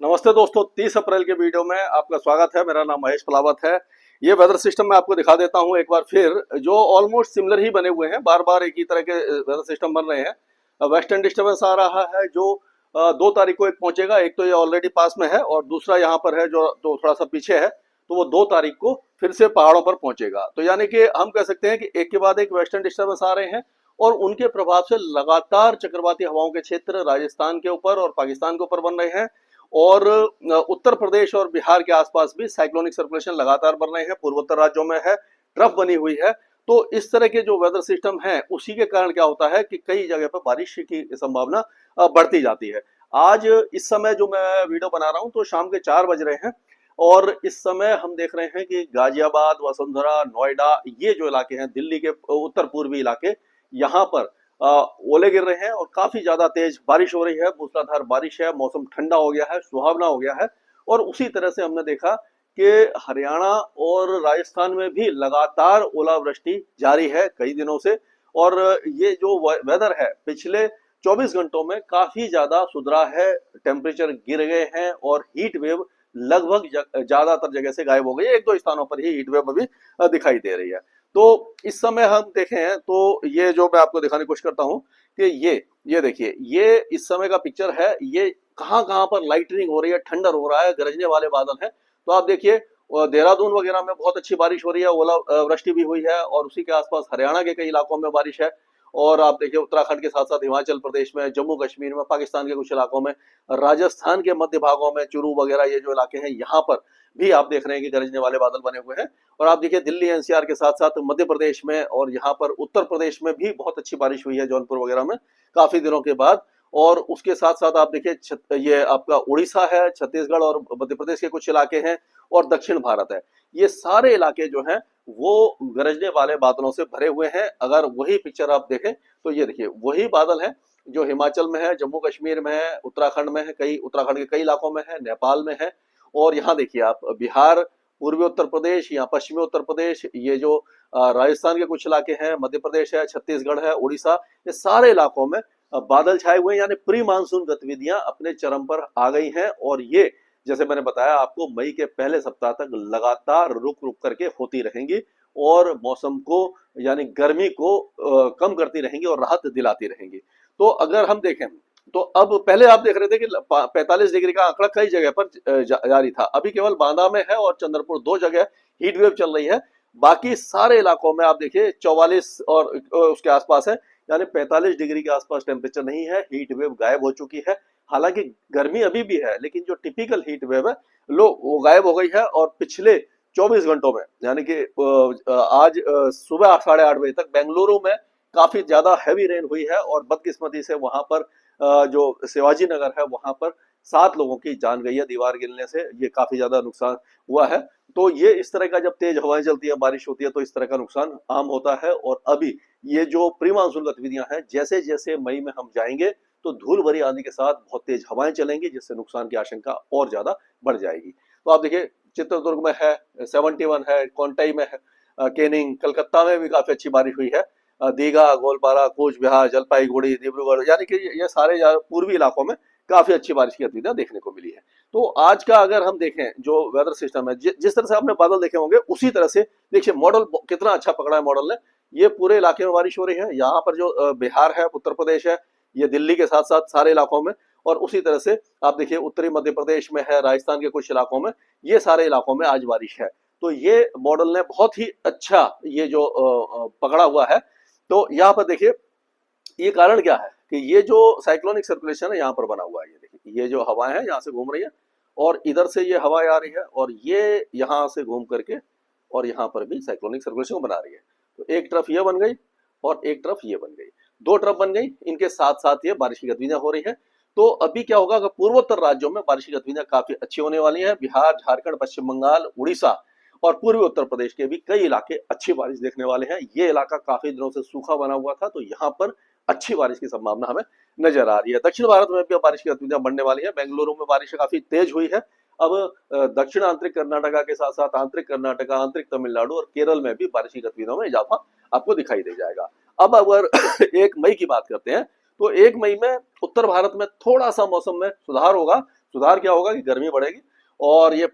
नमस्ते दोस्तों, 30 अप्रैल के वीडियो में आपका स्वागत है। मेरा नाम महेश पलावत है। ये वेदर सिस्टम मैं आपको दिखा देता हूं एक बार फिर, जो ऑलमोस्ट सिमिलर ही बने हुए हैं। बार बार एक ही तरह के वेदर सिस्टम बन रहे हैं। वेस्टर्न डिस्टर्बेंस आ रहा है जो 2 तारीख को एक पहुंचेगा। एक तो ये ऑलरेडी पास में है और दूसरा यहाँ पर है जो थोड़ा सा पीछे है, तो वो 2 तारीख को फिर से पहाड़ों पर पहुंचेगा। तो यानी कि हम कह सकते हैं कि एक के बाद एक वेस्टर्न डिस्टर्बेंस आ रहे हैं और उनके प्रभाव से लगातार चक्रवाती हवाओं के क्षेत्र राजस्थान के ऊपर और पाकिस्तान के ऊपर बन रहे हैं। और उत्तर प्रदेश और बिहार के आसपास भी साइक्लोनिक सर्कुलेशन लगातार बन रहे हैं। पूर्वोत्तर राज्यों में है, ट्रफ बनी हुई है। तो इस तरह के जो वेदर सिस्टम है उसी के कारण क्या होता है कि कई जगह पर बारिश की संभावना बढ़ती जाती है। आज इस समय जो मैं वीडियो बना रहा हूं तो शाम के 4 बज रहे हैं और इस समय हम देख रहे हैं कि गाजियाबाद, वसुंधरा, नोएडा, ये जो इलाके हैं, दिल्ली के उत्तर पूर्वी इलाके, यहाँ पर ओले गिर रहे हैं और काफी ज्यादा तेज बारिश हो रही है। मूसलाधार बारिश है, मौसम ठंडा हो गया है, सुहावना हो गया है। और उसी तरह से हमने देखा कि हरियाणा और राजस्थान में भी लगातार ओलावृष्टि जारी है कई दिनों से। और ये जो वेदर है पिछले 24 घंटों में काफी ज्यादा सुधरा है। टेम्परेचर गिर गए हैं और हीट वेव लगभग ज्यादातर जगह से गायब हो गई है। एक दो स्थानों पर ही हीट वेव अभी दिखाई दे रही है। तो इस समय हम देखें तो ये जो मैं आपको दिखाने की कोशिश करता हूं कि ये देखिए, ये इस समय का पिक्चर है। ये कहां कहां पर लाइटनिंग हो रही है, ठंडर हो रहा है, गरजने वाले बादल हैं। तो आप देखिए देहरादून वगैरह में बहुत अच्छी बारिश हो रही है, ओला वृष्टि भी हुई है और उसी के आसपास हरियाणा के कई इलाकों में बारिश है। और आप देखिए उत्तराखंड के साथ साथ हिमाचल प्रदेश में, जम्मू कश्मीर में, पाकिस्तान के कुछ इलाकों में, राजस्थान के मध्य भागों में, चुरू वगैरह ये जो इलाके हैं, यहाँ पर भी आप देख रहे हैं कि गरजने वाले बादल बने हुए हैं। और आप देखिए दिल्ली एनसीआर के साथ साथ मध्य प्रदेश में और यहाँ पर उत्तर प्रदेश में भी बहुत अच्छी बारिश हुई है, जौनपुर वगैरह में काफी दिनों के बाद। और उसके साथ साथ आप देखिए ये आपका उड़ीसा है, छत्तीसगढ़ और मध्य प्रदेश के कुछ इलाके हैं और दक्षिण भारत है। ये सारे इलाके जो हैं वो गरजने वाले बादलों से भरे हुए हैं। अगर वही पिक्चर आप देखें तो ये देखिए वही बादल है जो हिमाचल में है, जम्मू कश्मीर में है, उत्तराखंड में है, कई उत्तराखंड के कई इलाकों में है, नेपाल में है। और यहाँ देखिए आप बिहार, पूर्वी उत्तर प्रदेश, यहाँ पश्चिमी उत्तर प्रदेश, ये जो राजस्थान के कुछ इलाके हैं, मध्य प्रदेश है, छत्तीसगढ़ है, उड़ीसा, ये सारे इलाकों में बादल छाए हुए हैं। यानी प्री मानसून गतिविधियां अपने चरम पर आ गई हैं और ये जैसे मैंने बताया आपको मई के पहले सप्ताह तक लगातार रुक रुक करके होती रहेंगी और मौसम को यानी गर्मी को कम करती रहेंगी और राहत दिलाती रहेंगी। तो अगर हम देखें तो अब पहले आप देख रहे थे कि 45 डिग्री का आंकड़ा कई जगह पर जारी था। अभी केवल बांदा में है और चंद्रपुर 2 जगह हीट वेव चल रही है। बाकी सारे इलाकों में आप देखिए 44 और उसके आसपास है, यानी 45 डिग्री के आसपास टेम्परेचर नहीं है। हीट वेव गायब हो चुकी है। हालांकि गर्मी अभी भी है लेकिन जो टिपिकल हीट वेव है वो गायब हो गई है। और पिछले 24 घंटों में यानी कि आज सुबह 8:30 बजे तक बेंगलुरु में काफी ज्यादा हैवी रेन हुई है और बदकिस्मती से वहां पर जो शिवाजी नगर है वहां पर 7 लोगों की जान गई है दीवार गिरने से। ये काफी ज्यादा नुकसान हुआ है। तो ये इस तरह का जब तेज हवाएं चलती है, बारिश होती है, तो इस तरह का नुकसान आम होता है। और अभी ये जो प्री मानसून गतिविधियां हैं, जैसे जैसे मई में हम जाएंगे तो धूल भरी आंधी के साथ बहुत तेज हवाएं चलेंगी, जिससे नुकसान की आशंका और ज्यादा बढ़ जाएगी। तो आप देखिए चित्रदुर्ग में है 71 है, कोंटाई में है, केनिंग, कलकत्ता में भी काफी अच्छी बारिश हुई है। दीघा, गोलपारा, कूच बिहार, जलपाईगुड़ी, डिब्रूगढ़, यानी कि ये सारे पूर्वी इलाकों में काफी अच्छी बारिश की गतिविधियां देखने को मिली है। तो आज का अगर हम देखें जो वेदर सिस्टम है, जिस तरह से आपने बादल देखे होंगे उसी तरह से देखिए मॉडल कितना अच्छा पकड़ा है मॉडल ने। ये पूरे इलाके में बारिश हो रही है। यहाँ पर जो बिहार है, उत्तर प्रदेश है, ये दिल्ली के साथ साथ सारे इलाकों में। और उसी तरह से आप देखिए उत्तरी मध्य प्रदेश में है, राजस्थान के कुछ इलाकों में, ये सारे इलाकों में आज बारिश है। तो ये मॉडल ने बहुत ही अच्छा ये जो पकड़ा हुआ है। तो यहाँ पर देखिए ये कारण क्या है कि ये जो साइक्लोनिक सर्कुलेशन है यहाँ पर बना हुआ है। ये देखिए ये जो हवाएं हैं यहाँ से घूम रही है और इधर से ये हवाएं आ रही है और ये यहाँ से घूम करके और यहाँ पर भी साइक्लोनिक सर्कुलेशन को बना रही है। तो एक तरफ ये बन गई और एक तरफ ये बन गई, 2 तरफ बन गई। इनके साथ साथ ये बारिश की गतिविधियां हो रही है। तो अभी क्या होगा कि पूर्वोत्तर राज्यों में बारिश की गतिविधियां काफी अच्छी होने वाली है। बिहार, झारखंड, पश्चिम बंगाल, उड़ीसा और पूर्वी उत्तर प्रदेश के भी कई इलाके अच्छी बारिश देखने वाले हैं। ये इलाका काफी दिनों से सूखा बना हुआ था, तो यहाँ पर अच्छी बारिश की संभावना हमें नजर आ रही है। दक्षिण भारत में भी बारिश की गतिविधियां बढ़ने वाली है। बेंगलुरु में बारिश काफी तेज हुई है। अब दक्षिण आंतरिक कर्नाटका के साथ साथ आंतरिक कर्नाटका, आंतरिक तमिलनाडु और केरल में भी बारिश की गतिविधियों में इजाफा आपको दिखाई दे जाएगा। अब अगर 1 मई की बात करते हैं तो 1 मई में उत्तर भारत में थोड़ा सा मौसम में सुधार होगा। सुधार क्या होगा कि गर्मी बढ़ेगी और ये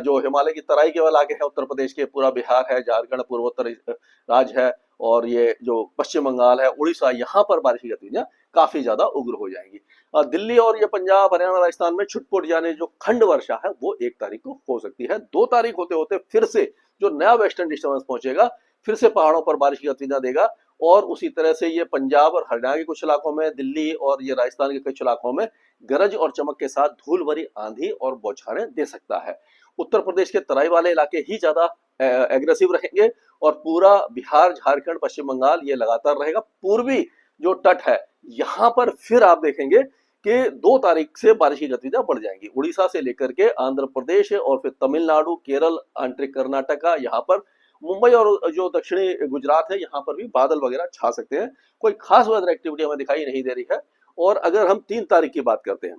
जो हिमालय की तराई के वाले इलाके हैं, उत्तर प्रदेश के, पूरा बिहार है, झारखंड, पूर्वोत्तर राज्य है, और ये जो पश्चिम बंगाल है, उड़ीसा, यहाँ पर बारिश की गतिविधियां काफी ज्यादा उग्र हो जाएंगी। दिल्ली और ये पंजाब, हरियाणा, राजस्थान में छुटपुट यानी जो खंड वर्षा है वो 1 तारीख को हो सकती है। 2 तारीख होते होते फिर से जो नया वेस्टर्न डिस्टर्बेंस पहुंचेगा, फिर से पहाड़ों पर बारिश की गतिविधियां देगा, और उसी तरह से ये पंजाब और हरियाणा के कुछ इलाकों में, दिल्ली और ये राजस्थान के कुछ इलाकों में गरज और चमक के साथ धूल भरी आंधी और बौछारें दे सकता है। उत्तर प्रदेश के तराई वाले इलाके ही ज्यादा एग्रेसिव रहेंगे, और पूरा बिहार, झारखंड, पश्चिम बंगाल ये लगातार रहेगा। पूर्वी जो तट है यहाँ पर फिर आप देखेंगे कि 2 तारीख से बारिश की गतिविधियां बढ़ जाएंगी। उड़ीसा से लेकर के आंध्र प्रदेश और फिर तमिलनाडु, केरल, आंतरिक कर्नाटका, यहाँ पर मुंबई और जो दक्षिणी गुजरात है, यहाँ पर भी बादल वगैरह छा सकते हैं। कोई खास वेदर एक्टिविटी हमें दिखाई नहीं दे रही है। और अगर हम 3 तारीख की बात करते हैं,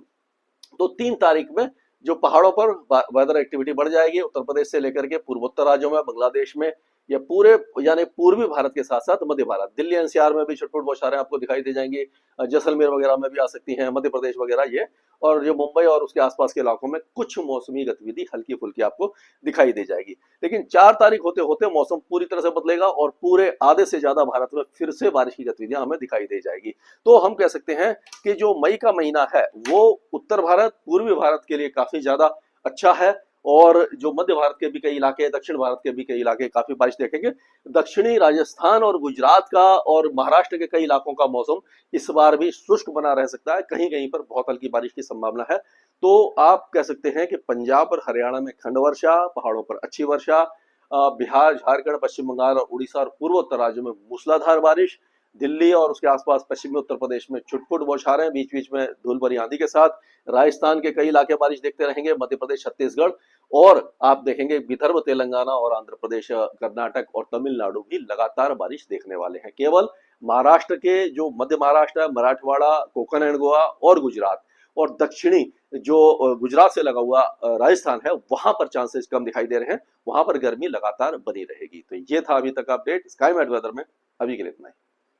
तो 3 तारीख में जो पहाड़ों पर वेदर एक्टिविटी बढ़ जाएगी, उत्तर प्रदेश से लेकर के पूर्वोत्तर राज्यों में, बांग्लादेश में, या पूरे यानी पूर्वी भारत के साथ साथ मध्य भारत, दिल्ली एनसीआर में भी छुटपुट बौछारें आपको दिखाई दे जाएंगी, जैसलमेर वगैरह में भी आ सकती हैं, मध्य प्रदेश वगैरह ये, और जो मुंबई और उसके आसपास के इलाकों में कुछ मौसमी गतिविधि हल्की फुल्की आपको दिखाई दे जाएगी। लेकिन 4 तारीख होते होते मौसम पूरी तरह से बदलेगा और पूरे आधे से ज्यादा भारत में फिर से बारिश की गतिविधियां हमें दिखाई दे जाएगी। तो हम कह सकते हैं कि जो मई का महीना है वो उत्तर भारत, पूर्वी भारत के लिए काफी ज्यादा अच्छा है, और जो मध्य भारत के भी कई इलाके, दक्षिण भारत के भी कई इलाके काफी बारिश देखेंगे। दक्षिणी राजस्थान और गुजरात का और महाराष्ट्र के कई इलाकों का मौसम इस बार भी शुष्क बना रह सकता है, कहीं कहीं पर बहुत हल्की बारिश की संभावना है। तो आप कह सकते हैं कि पंजाब और हरियाणा में खंड वर्षा, पहाड़ों पर अच्छी वर्षा, बिहार, झारखंड, पश्चिम बंगाल और उड़ीसा और पूर्वोत्तर राज्यों में मूसलाधार बारिश, दिल्ली और उसके आसपास पश्चिमी उत्तर प्रदेश में छुटपुट बौछारें, बीच बीच में धूल भरी आंधी के साथ, राजस्थान के कई इलाके बारिश देखते रहेंगे, मध्य प्रदेश, छत्तीसगढ़, और आप देखेंगे विदर्भ, तेलंगाना और आंध्र प्रदेश, कर्नाटक और तमिलनाडु भी लगातार बारिश देखने वाले हैं। केवल महाराष्ट्र के जो मध्य महाराष्ट्र है, मराठवाड़ा, कोकण एंड गोवा और गुजरात, और दक्षिणी जो गुजरात से लगा हुआ राजस्थान है, वहां पर चांसेस कम दिखाई दे रहे हैं, वहां पर गर्मी लगातार बनी रहेगी। तो ये था अभी तक अपडेट स्काई मैट वेदर में, अभी के लिए इतना ही।